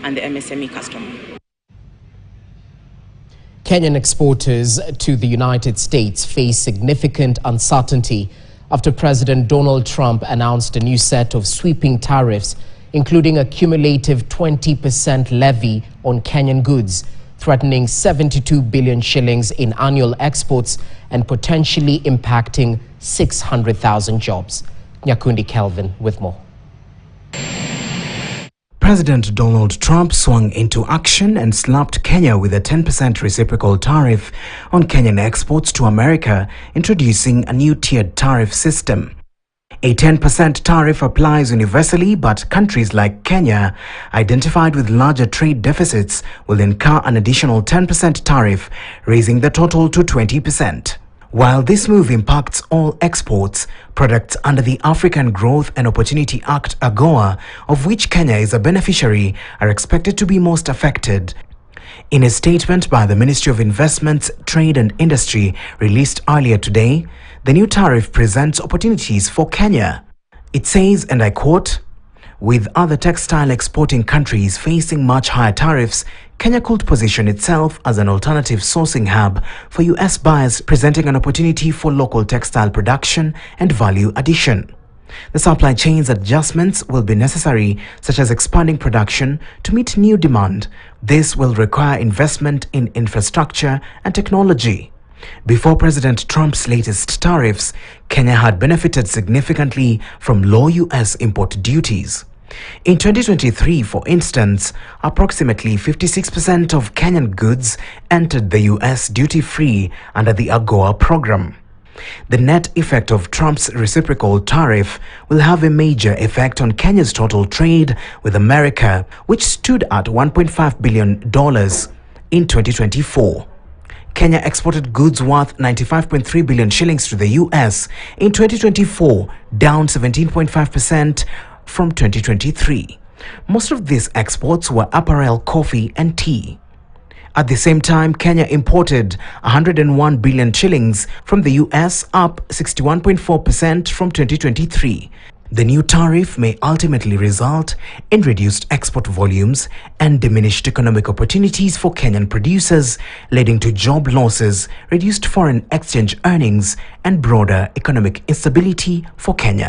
and the MSME customer. Kenyan exporters to the United States face significant uncertainty after President Donald Trump announced a new set of sweeping tariffs, including a cumulative 20% levy on Kenyan goods, threatening 72 billion shillings in annual exports and potentially impacting 600,000 jobs. Nyakundi Kelvin with more. President Donald Trump swung into action and slapped Kenya with a 10% reciprocal tariff on Kenyan exports to America, introducing a new tiered tariff system. A 10% tariff applies universally, but countries like Kenya, identified with larger trade deficits, will incur an additional 10% tariff, raising the total to 20%. While this move impacts all exports, products under the African Growth and Opportunity Act (AGOA), of which Kenya is a beneficiary, are expected to be most affected. In a statement by the Ministry of Investments, Trade and Industry released earlier today, the new tariff presents opportunities for Kenya. It says, and I quote, "With other textile exporting countries facing much higher tariffs, Kenya could position itself as an alternative sourcing hub for US buyers, presenting an opportunity for local textile production and value addition. The supply chains adjustments will be necessary, such as expanding production to meet new demand. This will require investment in infrastructure and technology." Before President Trump's latest tariffs, Kenya had benefited significantly from low US import duties. In 2023, for instance, approximately 56% of Kenyan goods entered the US duty-free under the AGOA program. The net effect of Trump's reciprocal tariff will have a major effect on Kenya's total trade with America, which stood at $1.5 billion in 2024. Kenya exported goods worth 95.3 billion shillings to the US in 2024, down 17.5% from 2023. Most of these exports were apparel, coffee, and tea. At the same time, Kenya imported 101 billion shillings from the US, up 61.4% from 2023. The new tariff may ultimately result in reduced export volumes and diminished economic opportunities for Kenyan producers, leading to job losses, reduced foreign exchange earnings, and broader economic instability for Kenya.